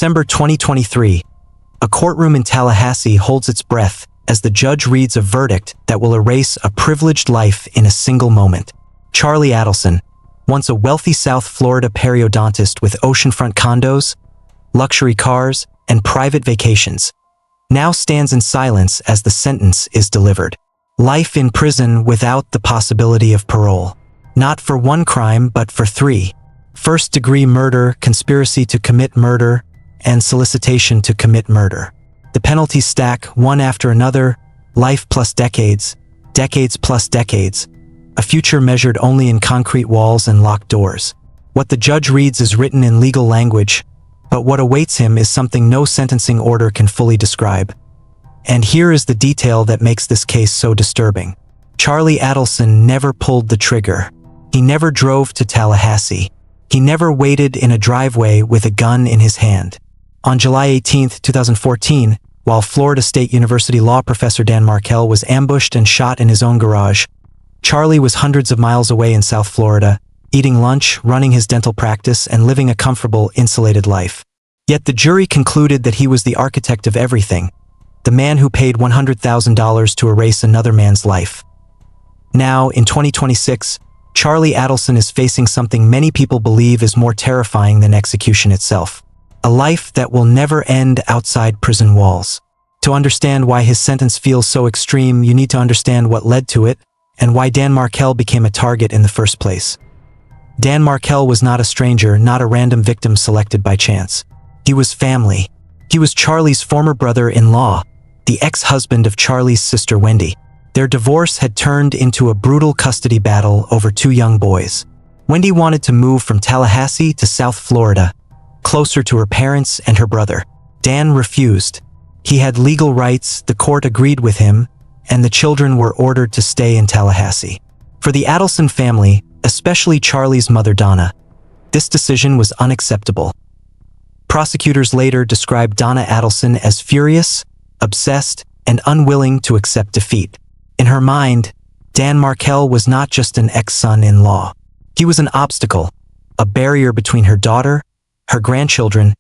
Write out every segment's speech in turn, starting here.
December 2023, a courtroom in Tallahassee holds its breath as the judge reads a verdict that will erase a privileged life in a single moment. Charlie Adelson, once a wealthy South Florida periodontist with oceanfront condos, luxury cars, and private vacations, now stands in silence as the sentence is delivered. Life in prison without the possibility of parole. Not for one crime, but for 3. First-degree murder, conspiracy to commit murder, and solicitation to commit murder. The penalties stack one after another, life plus decades, decades plus decades, a future measured only in concrete walls and locked doors. What the judge reads is written in legal language, but what awaits him is something no sentencing order can fully describe. And here is the detail that makes this case so disturbing. Charlie Adelson never pulled the trigger. He never drove to Tallahassee. He never waited in a driveway with a gun in his hand. On July 18, 2014, while Florida State University law professor Dan Markel was ambushed and shot in his own garage, Charlie was hundreds of miles away in South Florida, eating lunch, running his dental practice, and living a comfortable, insulated life. Yet the jury concluded that he was the architect of everything, the man who paid $100,000 to erase another man's life. Now, in 2026, Charlie Adelson is facing something many people believe is more terrifying than execution itself. A life that will never end outside prison walls. To understand why his sentence feels so extreme, you need to understand what led to it, and why Dan Markel became a target in the first place. Dan Markel was not a stranger, not a random victim selected by chance. He was family. He was Charlie's former brother-in-law, the ex-husband of Charlie's sister Wendy. Their divorce had turned into a brutal custody battle over 2 young boys. Wendy wanted to move from Tallahassee to South Florida, closer to her parents and her brother. Dan refused. He had legal rights, the court agreed with him, and the children were ordered to stay in Tallahassee. For the Adelson family, especially Charlie's mother Donna, this decision was unacceptable. Prosecutors later described Donna Adelson as furious, obsessed, and unwilling to accept defeat. In her mind, Dan Markel was not just an ex-son-in-law. He was an obstacle, a barrier between her daughter, her grandchildren,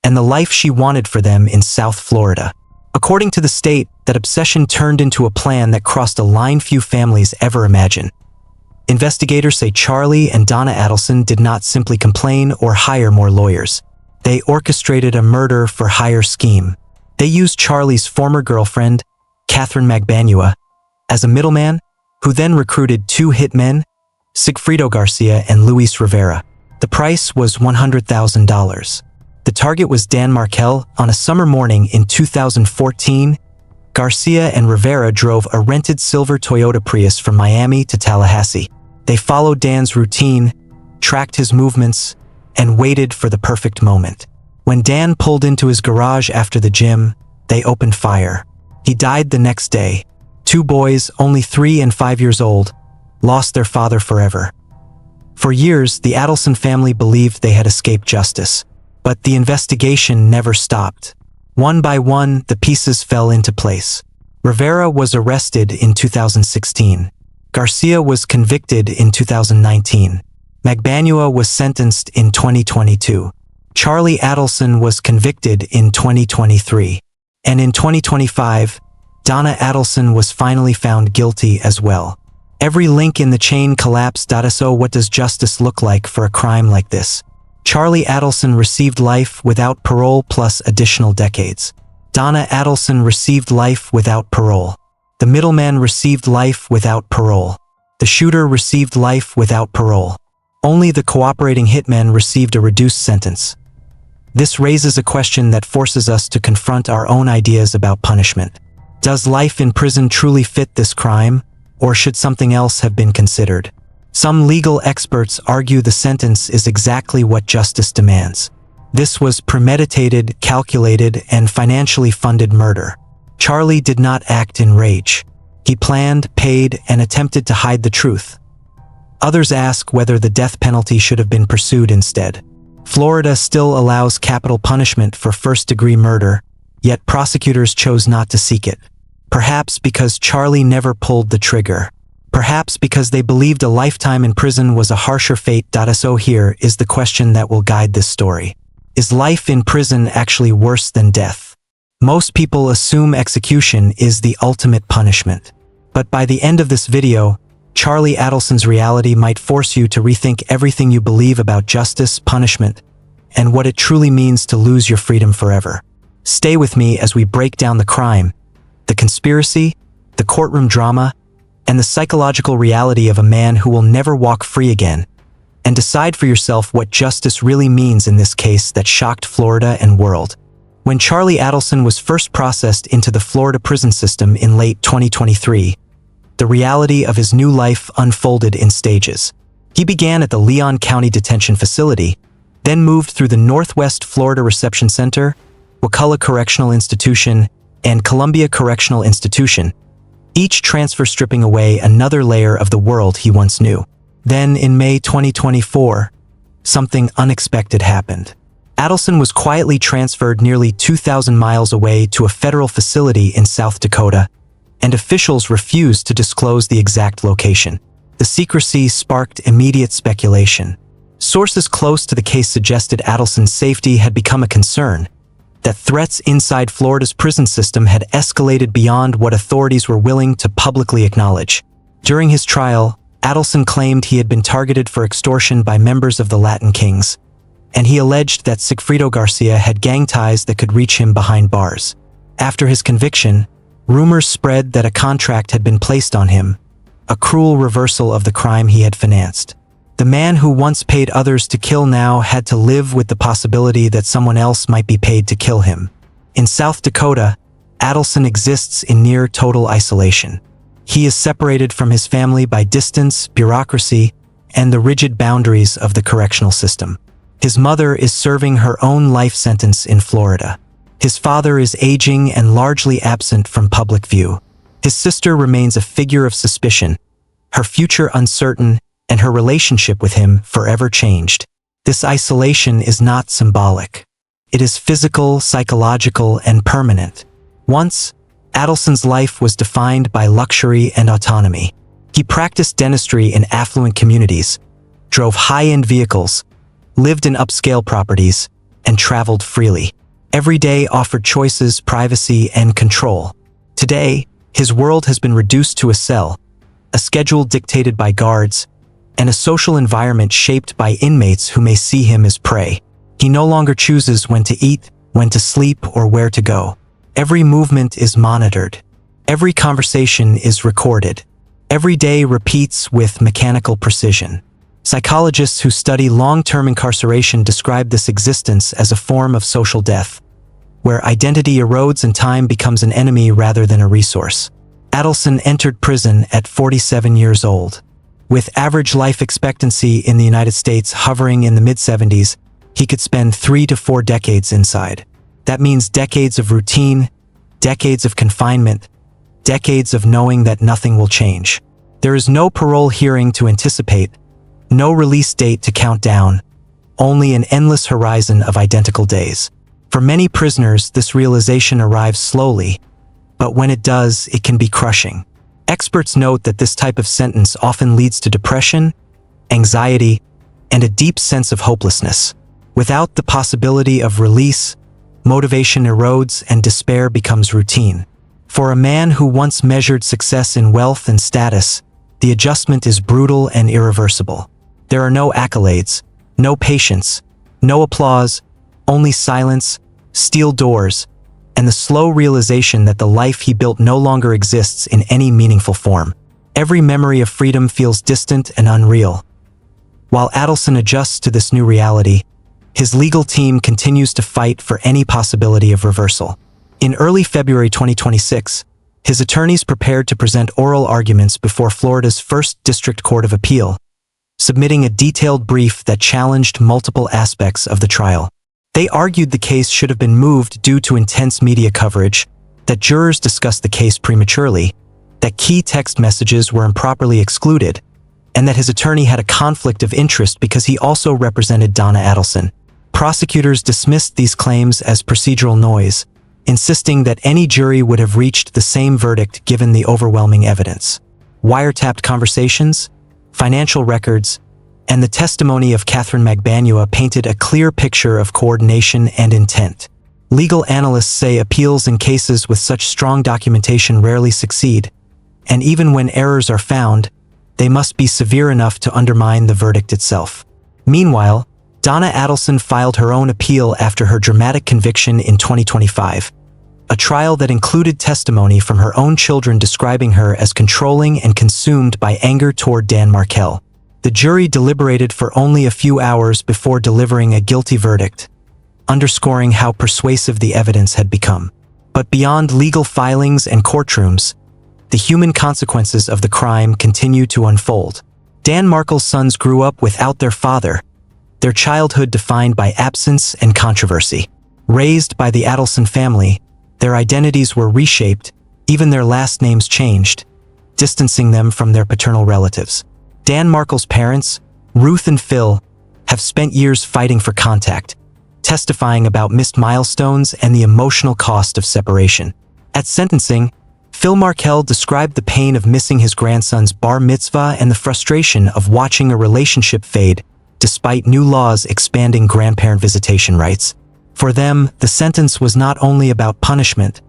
and the life she wanted for them in South Florida. According to the state, that obsession turned into a plan that crossed a line few families ever imagine. Investigators say Charlie and Donna Adelson did not simply complain or hire more lawyers. They orchestrated a murder-for-hire scheme. They used Charlie's former girlfriend, Catherine Magbanua, as a middleman, who then recruited 2 hitmen, Sigfrido Garcia and Luis Rivera. The price was $100,000. The target was Dan Markel. On a summer morning in 2014, Garcia and Rivera drove a rented silver Toyota Prius from Miami to Tallahassee. They followed Dan's routine, tracked his movements, and waited for the perfect moment. When Dan pulled into his garage after the gym, they opened fire. He died the next day. 2 boys, only 3 and 5 years old, lost their father forever. For years, the Adelson family believed they had escaped justice. But the investigation never stopped. One by one, the pieces fell into place. Rivera was arrested in 2016. Garcia was convicted in 2019. Magbanua was sentenced in 2022. Charlie Adelson was convicted in 2023. And in 2025, Donna Adelson was finally found guilty as well. Every link in the chain collapsed. So what does justice look like for a crime like this? Charlie Adelson received life without parole plus additional decades. Donna Adelson received life without parole. The middleman received life without parole. The shooter received life without parole. Only the cooperating hitman received a reduced sentence. This raises a question that forces us to confront our own ideas about punishment. Does life in prison truly fit this crime, or should something else have been considered? Some legal experts argue the sentence is exactly what justice demands. This was premeditated, calculated, and financially funded murder. Charlie did not act in rage. He planned, paid, and attempted to hide the truth. Others ask whether the death penalty should have been pursued instead. Florida still allows capital punishment for first-degree murder, yet prosecutors chose not to seek it. Perhaps because Charlie never pulled the trigger. Perhaps because they believed a lifetime in prison was a harsher fate. So here is the question that will guide this story. Is life in prison actually worse than death? Most people assume execution is the ultimate punishment. But by the end of this video, Charlie Adelson's reality might force you to rethink everything you believe about justice, punishment, and what it truly means to lose your freedom forever. Stay with me as we break down the crime, the conspiracy, the courtroom drama, and the psychological reality of a man who will never walk free again, and decide for yourself what justice really means in this case that shocked Florida and world. When Charlie Adelson was first processed into the Florida prison system in late 2023, the reality of his new life unfolded in stages. He began at the Leon County Detention Facility, then moved through the Northwest Florida Reception Center, Wakulla Correctional Institution, and Columbia Correctional Institution, each transfer stripping away another layer of the world he once knew. Then, in May 2024, something unexpected happened. Adelson was quietly transferred nearly 2,000 miles away to a federal facility in South Dakota, and officials refused to disclose the exact location. The secrecy sparked immediate speculation. Sources close to the case suggested Adelson's safety had become a concern, that threats inside Florida's prison system had escalated beyond what authorities were willing to publicly acknowledge. During his trial, Adelson claimed he had been targeted for extortion by members of the Latin Kings, and he alleged that Sigfrido Garcia had gang ties that could reach him behind bars. After his conviction, rumors spread that a contract had been placed on him, a cruel reversal of the crime he had financed. The man who once paid others to kill now had to live with the possibility that someone else might be paid to kill him. In South Dakota, Adelson exists in near total isolation. He is separated from his family by distance, bureaucracy, and the rigid boundaries of the correctional system. His mother is serving her own life sentence in Florida. His father is aging and largely absent from public view. His sister remains a figure of suspicion, her future uncertain, and her relationship with him forever changed. This isolation is not symbolic. It is physical, psychological, and permanent. Once, Adelson's life was defined by luxury and autonomy. He practiced dentistry in affluent communities, drove high-end vehicles, lived in upscale properties, and traveled freely. Every day offered choices, privacy, and control. Today, his world has been reduced to a cell, a schedule dictated by guards, and a social environment shaped by inmates who may see him as prey. He no longer chooses when to eat, when to sleep, or where to go. Every movement is monitored. Every conversation is recorded. Every day repeats with mechanical precision. Psychologists who study long-term incarceration describe this existence as a form of social death, where identity erodes and time becomes an enemy rather than a resource. Adelson entered prison at 47 years old. With average life expectancy in the United States hovering in the mid-70s, he could spend 3 to 4 decades inside. That means decades of routine, decades of confinement, decades of knowing that nothing will change. There is no parole hearing to anticipate, no release date to count down, only an endless horizon of identical days. For many prisoners, this realization arrives slowly, but when it does, it can be crushing. Experts note that this type of sentence often leads to depression, anxiety, and a deep sense of hopelessness. Without the possibility of release, motivation erodes and despair becomes routine. For a man who once measured success in wealth and status, the adjustment is brutal and irreversible. There are no accolades, no patience, no applause, only silence, steel doors, and the slow realization that the life he built no longer exists in any meaningful form. Every memory of freedom feels distant and unreal. While Adelson adjusts to this new reality, his legal team continues to fight for any possibility of reversal. In early February 2026, his attorneys prepared to present oral arguments before Florida's First District Court of Appeal, submitting a detailed brief that challenged multiple aspects of the trial. They argued the case should have been moved due to intense media coverage, that jurors discussed the case prematurely, that key text messages were improperly excluded, and that his attorney had a conflict of interest because he also represented Donna Adelson. Prosecutors dismissed these claims as procedural noise, insisting that any jury would have reached the same verdict given the overwhelming evidence. Wiretapped conversations, financial records, and the testimony of Catherine Magbanua painted a clear picture of coordination and intent. Legal analysts say appeals in cases with such strong documentation rarely succeed, and even when errors are found, they must be severe enough to undermine the verdict itself. Meanwhile, Donna Adelson filed her own appeal after her dramatic conviction in 2025, a trial that included testimony from her own children describing her as controlling and consumed by anger toward Dan Markel. The jury deliberated for only a few hours before delivering a guilty verdict, underscoring how persuasive the evidence had become. But beyond legal filings and courtrooms, the human consequences of the crime continue to unfold. Dan Markel's sons grew up without their father, their childhood defined by absence and controversy. Raised by the Adelson family, their identities were reshaped, even their last names changed, distancing them from their paternal relatives. Dan Markel's parents, Ruth and Phil, have spent years fighting for contact, testifying about missed milestones and the emotional cost of separation. At sentencing, Phil Markel described the pain of missing his grandson's bar mitzvah and the frustration of watching a relationship fade despite new laws expanding grandparent visitation rights. For them, the sentence was not only about punishment,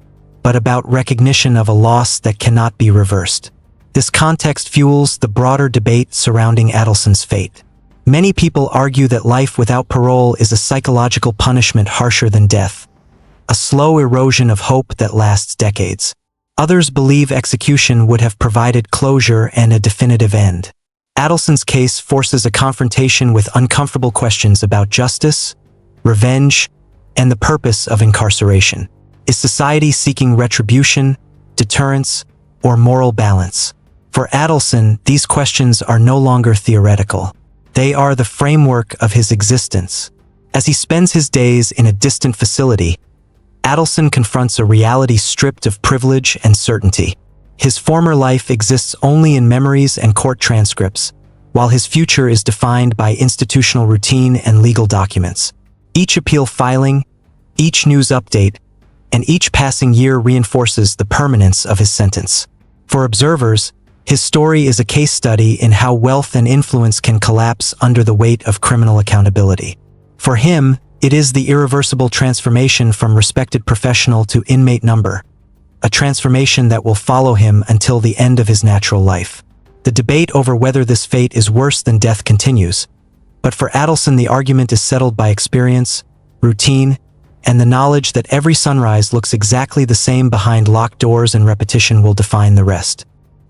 but about recognition of a loss that cannot be reversed. This context fuels the broader debate surrounding Adelson's fate. Many people argue that life without parole is a psychological punishment harsher than death, a slow erosion of hope that lasts decades. Others believe execution would have provided closure and a definitive end. Adelson's case forces a confrontation with uncomfortable questions about justice, revenge, and the purpose of incarceration. Is society seeking retribution, deterrence, or moral balance? For Adelson, these questions are no longer theoretical. They are the framework of his existence. As he spends his days in a distant facility, Adelson confronts a reality stripped of privilege and certainty. His former life exists only in memories and court transcripts, while his future is defined by institutional routine and legal documents. Each appeal filing, each news update, and each passing year reinforces the permanence of his sentence. For observers, his story is a case study in how wealth and influence can collapse under the weight of criminal accountability. For him, it is the irreversible transformation from respected professional to inmate number, a transformation that will follow him until the end of his natural life. The debate over whether this fate is worse than death continues, but for Adelson the argument is settled by experience, routine, and the knowledge that every sunrise looks exactly the same behind locked doors and repetition will define the rest.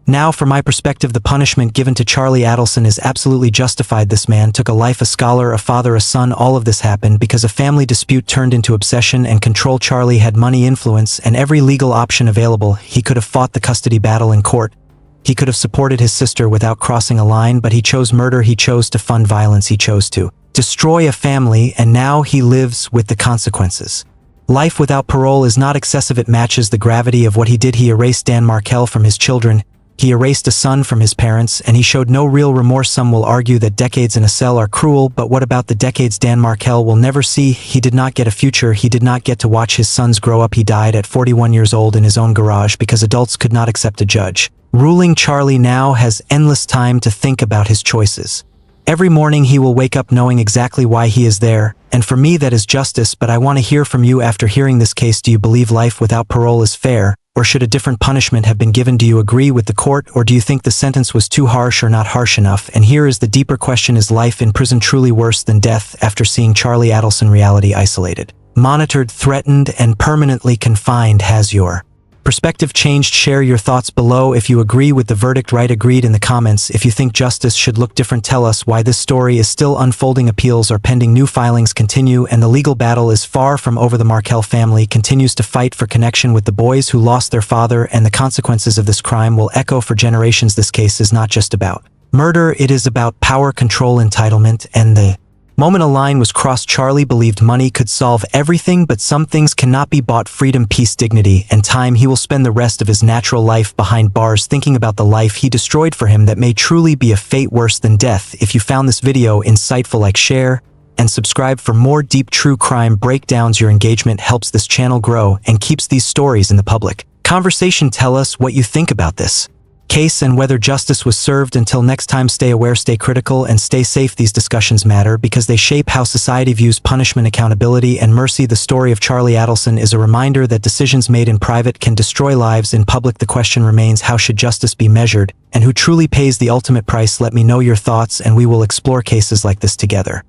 Now, from my perspective, the punishment given to Charlie Adelson is absolutely justified. This man took a life, a scholar, a father, a son. All of this happened because a family dispute turned into obsession and control. Charlie had money, influence, and every legal option available. He could have fought the custody battle in court. He could have supported his sister without crossing a line, but he chose murder. He chose to fund violence. He chose to destroy a family, and now he lives with the consequences. Life without parole is not excessive. It matches the gravity of what he did. He erased Dan Markel from his children. He erased a son from his parents, and he showed no real remorse. Some will argue that decades in a cell are cruel, but what about the decades Dan Markel will never see? He did not get a future. He did not get to watch his sons grow up. He died at 41 years old in his own garage because adults could not accept a judge ruling. Charlie now has endless time to think about his choices. Every morning he will wake up knowing exactly why he is there, and for me that is justice. But I want to hear from you after hearing this case. Do you believe life without parole is fair? Or should a different punishment have been given? Do you agree with the court, or do you think the sentence was too harsh or not harsh enough? And here is the deeper question: is life in prison truly worse than death? After seeing Charlie Adelson reality isolated, monitored, threatened, and permanently confined, has your perspective changed? Share your thoughts below. If you agree with the verdict, write agreed in the comments. If you think justice should look different, tell us why. This story is still unfolding. Appeals are pending, new filings continue, and the legal battle is far from over. The Markel family continues to fight for connection with the boys who lost their father, and the consequences of this crime will echo for generations. This case is not just about murder, it is about power, control, entitlement, and the moment a line was crossed, Charlie believed money could solve everything, but some things cannot be bought: freedom, peace, dignity, and time. He will spend the rest of his natural life behind bars thinking about the life he destroyed for him that may truly be a fate worse than death. If you found this video insightful, like, share, and subscribe for more deep true crime breakdowns. Your engagement helps this channel grow and keeps these stories in the public conversation. Tell us what you think about this case and whether justice was served. Until next time, stay aware, stay critical, and stay safe. These discussions matter because they shape how society views punishment, accountability, and mercy. The story of Charlie Adelson is a reminder that decisions made in private can destroy lives in public. The question remains, how should justice be measured, and who truly pays the ultimate price? Let me know your thoughts, and we will explore cases like this together.